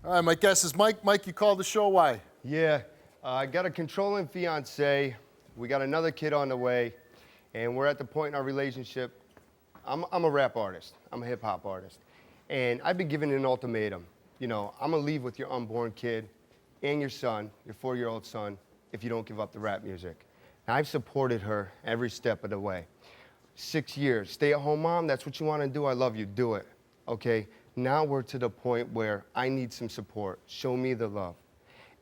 All right, my guest is Mike. Mike, you called the show, why? Yeah, I got a controlling fiance. We got another kid on the way, and we're at the point in our relationship. I'm a rap artist. I'm a hip hop artist. And I've been given an ultimatum. You know, I'm gonna leave with your unborn kid and your son, your 4-year-old son, if you don't give up the rap music. And I've supported her every step of the way. 6 years, stay-at-home mom, that's what you wanna do, I love you, do it, okay? Now we're to the point where I need some support. Show me the love.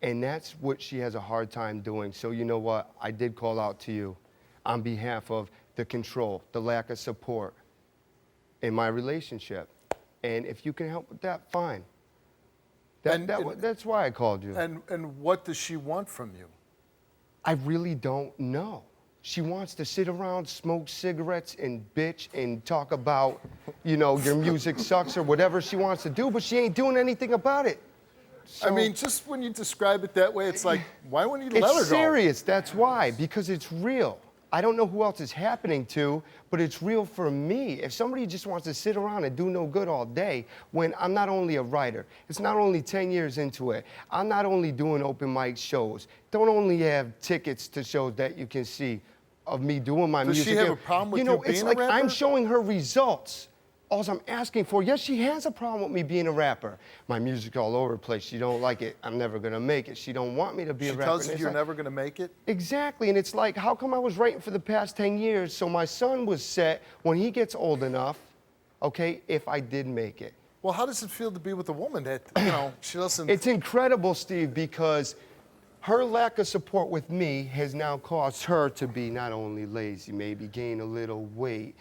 And that's what she has a hard time doing. So you know what? I did call out to you on behalf of the control, the lack of support in my relationship. And if you can help with that, fine. That's why I called you. And what does she want from you? I really don't know. She wants to sit around, smoke cigarettes, and bitch and talk about, you know, your music sucks or whatever she wants to do, but she ain't doing anything about it. So, I mean, just when you describe it that way, it's like, why wouldn't you let her go? It's serious, that's why, because it's real. I don't know who else it's happening to, but it's real for me. If somebody just wants to sit around and do no good all day, when I'm not only a writer, it's not only 10 years into it, I'm not only doing open mic shows, don't only have tickets to shows that you can see of me doing my music. Does she have a problem with you being a rapper? You know, it's like I'm showing her results. All I'm asking for, yes, she has a problem with me being a rapper. My music's all over the place. She don't like it. I'm never gonna make it. She don't want me to be a rapper. She tells you you're never gonna make it? Exactly, and it's like, how come I was writing for the past 10 years so my son was set when he gets old enough, okay, if I did make it? Well, how does it feel to be with a woman that, you know, she doesn't... It's incredible, Steve, because her lack of support with me has now caused her to be not only lazy, maybe gain a little weight,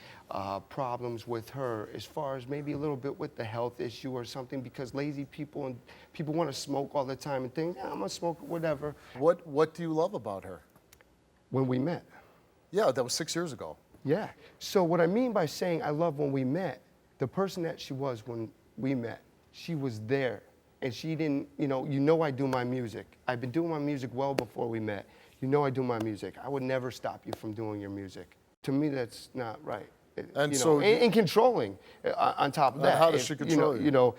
problems with her as far as maybe a little bit with the health issue or something, because lazy people and people want to smoke all the time and think, yeah, I'm gonna smoke whatever. What do you love about her? When we met. Yeah, that was 6 years ago. Yeah. So what I mean by saying I love when we met, the person that she was when we met, she was there. And she didn't, you know I do my music. I've been doing my music well before we met. You know I do my music. I would never stop you from doing your music. To me, that's not right. And so... And controlling, on top of that. How does she control you?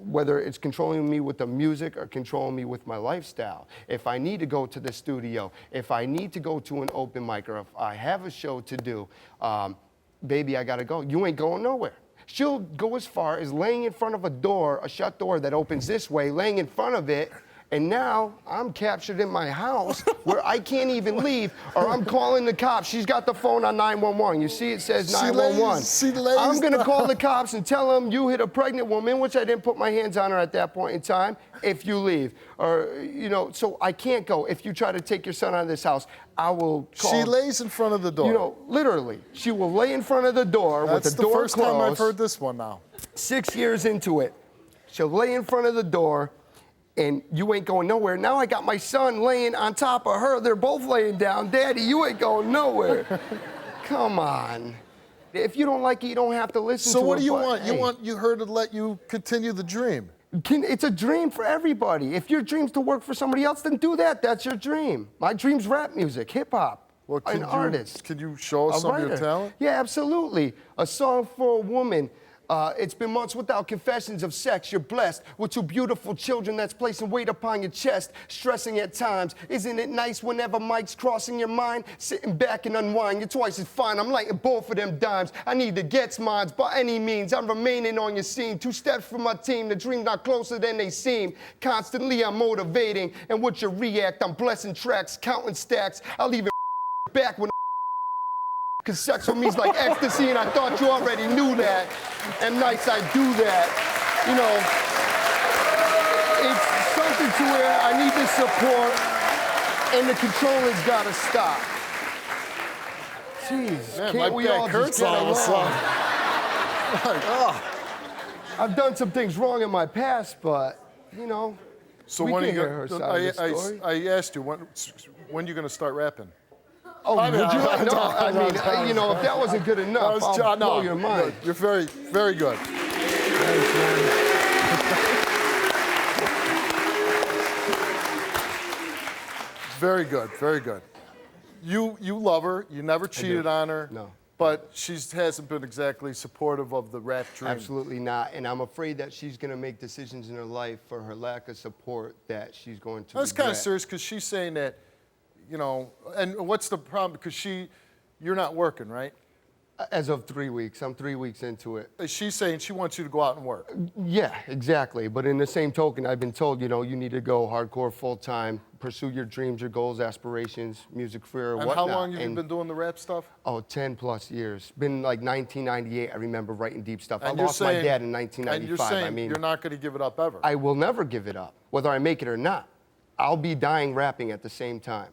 Whether it's controlling me with the music or controlling me with my lifestyle. If I need to go to the studio, if I need to go to an open mic, or if I have a show to do, baby, I gotta go. You ain't going nowhere. She'll go as far as laying in front of a door, a shut door that opens this way, laying in front of it, and now I'm captured in my house where I can't even leave, or I'm calling the cops. She's got the phone on 911. You see it says 911. I'm gonna call the cops and tell them you hit a pregnant woman, which I didn't put my hands on her at that point in time, if you leave. Or, so I can't go. If you try to take your son out of this house, I will call. She lays in front of the door. Literally. She will lay in front of the door with the door closed. That's the first time I've heard this one now. 6 years into it. She'll lay in front of the door, and you ain't going nowhere. Now I got my son laying on top of her. They're both laying down. Daddy, you ain't going nowhere. Come on. If you don't like it, you don't have to listen to it. So what do you want? Hey. You want her to let you continue the dream? It's a dream for everybody. If your dream's to work for somebody else, then do that. That's your dream. My dream's rap music, hip hop. Well, an artist. Can you show us some of your talent? Yeah, absolutely. A song for a woman. It's been months without confessions of sex. You're blessed with 2 beautiful children that's placing weight upon your chest, stressing at times. Isn't it nice whenever Mike's crossing your mind? Sitting back and unwind, you're twice as fine. I'm lighting both of them dimes. I need to get mines by any means. I'm remaining on your scene. 2 steps from my team. The dream's not closer than they seem. Constantly I'm motivating, and with your react, I'm blessing tracks, counting stacks. I'll even back when because sex with me's like ecstasy, and I thought you already knew that. And nights I do that. It's something to where I need the support, and the controlling's gotta stop. Jeez, man, can't we all just get along? I've done some things wrong in my past, but, so we when can you hear her side of the story. I asked you, when are you going to start rapping? Oh, would you? No, if that wasn't good enough, I'll blow your mind. You're very, very good. Thanks, man. Very good, very good. You love her. You never cheated on her. No. but she hasn't been exactly supportive of the rap dream. Absolutely not. And I'm afraid that she's going to make decisions in her life for her lack of support that she's going to I was kind of regret. serious because she's saying that, you know, and what's the problem? Because you're not working, right? As of 3 weeks. I'm 3 weeks into it. She's saying she wants you to go out and work. Yeah, exactly. But in the same token, I've been told, you know, you need to go hardcore full-time, pursue your dreams, your goals, aspirations, music career, And whatnot. how long have you been doing the rap stuff? Oh, 10 plus years. Been like 1998, I remember writing deep stuff. And I you're lost my saying- dad in And you're 1995. saying I mean, you're not going to give it up ever. I will never give it up, whether I make it or not. I'll be dying rapping at the same time.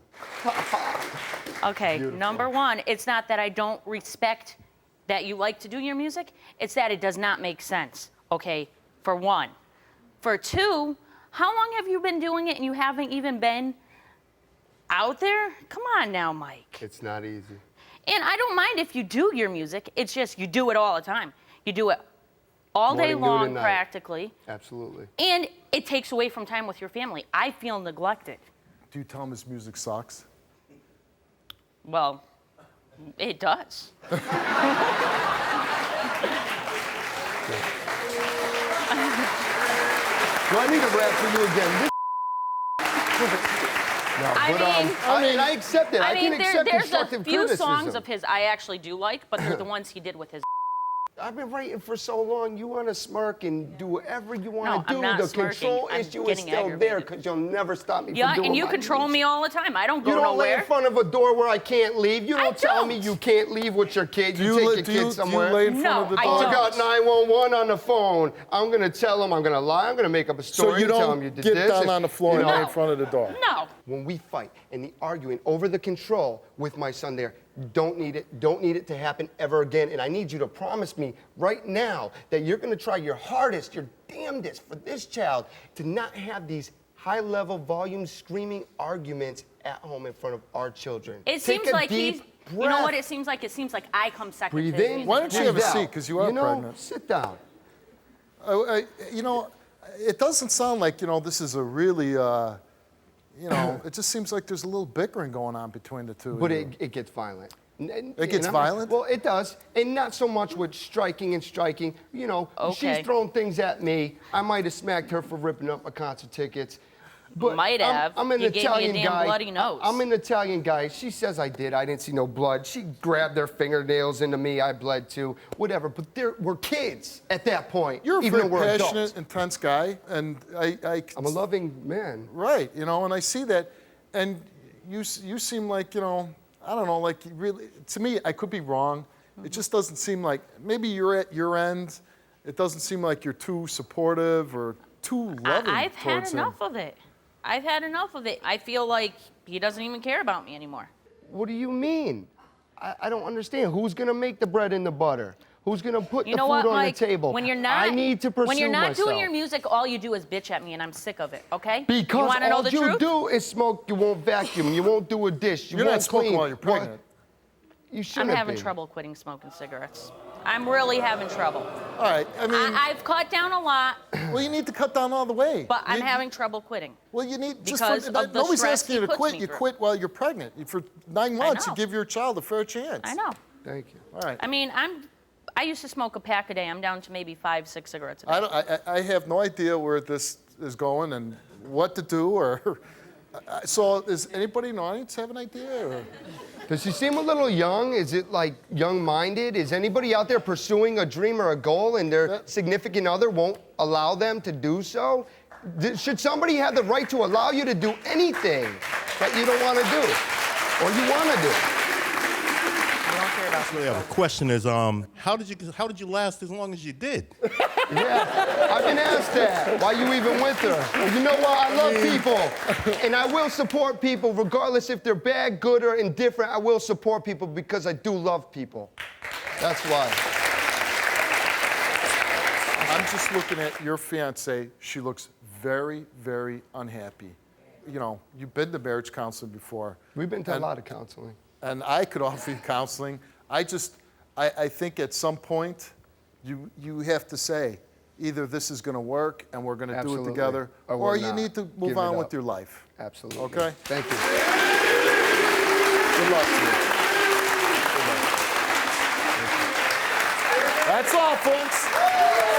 Okay, number one, it's not that I don't respect that you like to do your music, it's that it does not make sense, okay, for one. For two, how long have you been doing it and you haven't even been out there? Come on now, Mike. It's not easy. And I don't mind if you do your music, it's just you do it all the time. You do it all day Morning, noon, long, and night. practically, Absolutely. and it takes away from time with your family. I feel neglected. Do you tell him his music sucks? Well, it does. Do I need to rap for you again? No, I accept it. I can accept there's constructive a few criticism. songs of his I actually do like, but they're the ones he did with his. I've been writing for so long. You want to smirk and do whatever you No, want to do. I'm not The smirking. control I'm issue is getting still there aggravated. because you'll never stop me Yeah, from doing and you my control music. me all the time. I don't go You don't lay in nowhere. front of a door where I can't leave. You I don't tell me don't. you can't leave with your kid. Do You you, take li- your do kid you, do somewhere. you lay in front No, of the I door? I don't. got 911 on the phone. I'm going to tell them, I'm going to lie, I'm going to make up a story So you and tell don't them you did get this. down and, on the floor you and know, lay in front of the door? No. When we fight and the arguing over the control with my son there, don't need it to happen ever again. And I need you to promise me right now that you're gonna try your hardest, your damnedest for this child to not have these high-level volume screaming arguments at home in front of our children. It Take seems a like deep he's. breath. You know what it seems like? It seems like I come second. Breathe to his in. music. Why don't you breathe have a out. seat? 'Cause you are pregnant. Sit down. You know, it doesn't sound like, you know, this is a really, you know, it just seems like there's a little bickering going on between the two. But of you. it gets violent. It gets violent? Well, it does. And not so much with striking and striking. You know, Okay. she's throwing things at me. I might have smacked her for ripping up my concert tickets. But Might have. I'm an You gave me a Italian damn guy. bloody nose. I'm an Italian guy. She says I did. I didn't see no blood. She grabbed their fingernails into me. I bled too. Whatever. But we're kids at that point. You're a even very though we're passionate, adults. intense guy, and I'm a loving man. right, you know, and I see that, and you seem like, you know, I don't know, like you really, to me, I could be wrong. It just doesn't seem like, maybe you're at your end, it doesn't seem like you're too supportive or too loving I've had towards him. enough of it. I've had enough of it. I feel like he doesn't even care about me anymore. What do you mean? I don't understand. Who's gonna make the bread and the butter? Who's gonna put You the know food what, on Mike? the table? When you're not, I need to pursue when you're not myself. doing your music, all you do is bitch at me, and I'm sick of it. Okay? Because you want to know all the you truth? do is smoke. You won't vacuum. You won't do a dish. You You're won't not smoking clean. while you're Well, pregnant. You I'm shouldn't having be. trouble quitting smoking cigarettes. I'm really having trouble. All right, I mean, I've cut down a lot, well, you need to cut down all the way. but I'm You- having trouble quitting. Well, you need just because for, of the nobody's stress asking you he to puts quit. me You through. quit while you're pregnant. For 9 months, you know. give your child a fair chance. I know. Thank you. All right. I mean, I used to smoke a pack a day. I'm down to maybe 5, 6 cigarettes a day. I have no idea where this is going and what to do. Or so, does anybody in the audience have an idea? Or? Does she seem a little young? Is it like young-minded? Is anybody out there pursuing a dream or a goal and their significant other won't allow them to do so? Should somebody have the right to allow you to do anything that you don't want to do or you want to do? I don't care about Really, the question is, how did you last as long as you did? Yeah, I've been asked that. Why you even with her? You know what? I love people, and I will support people regardless if they're bad, good, or indifferent. I will support people because I do love people. That's why. I'm just looking at your fiance. She looks very, very unhappy. You know, you've been to marriage counseling before. We've been to a lot of counseling. And I could offer you counseling. I think at some point, you have to say, either this is going to work and we're going to do it Absolutely. together, Or or we're you not. need to move Give on it with up. your life. Absolutely. Okay. Thank you. Good luck to you. Good luck. That's all, folks.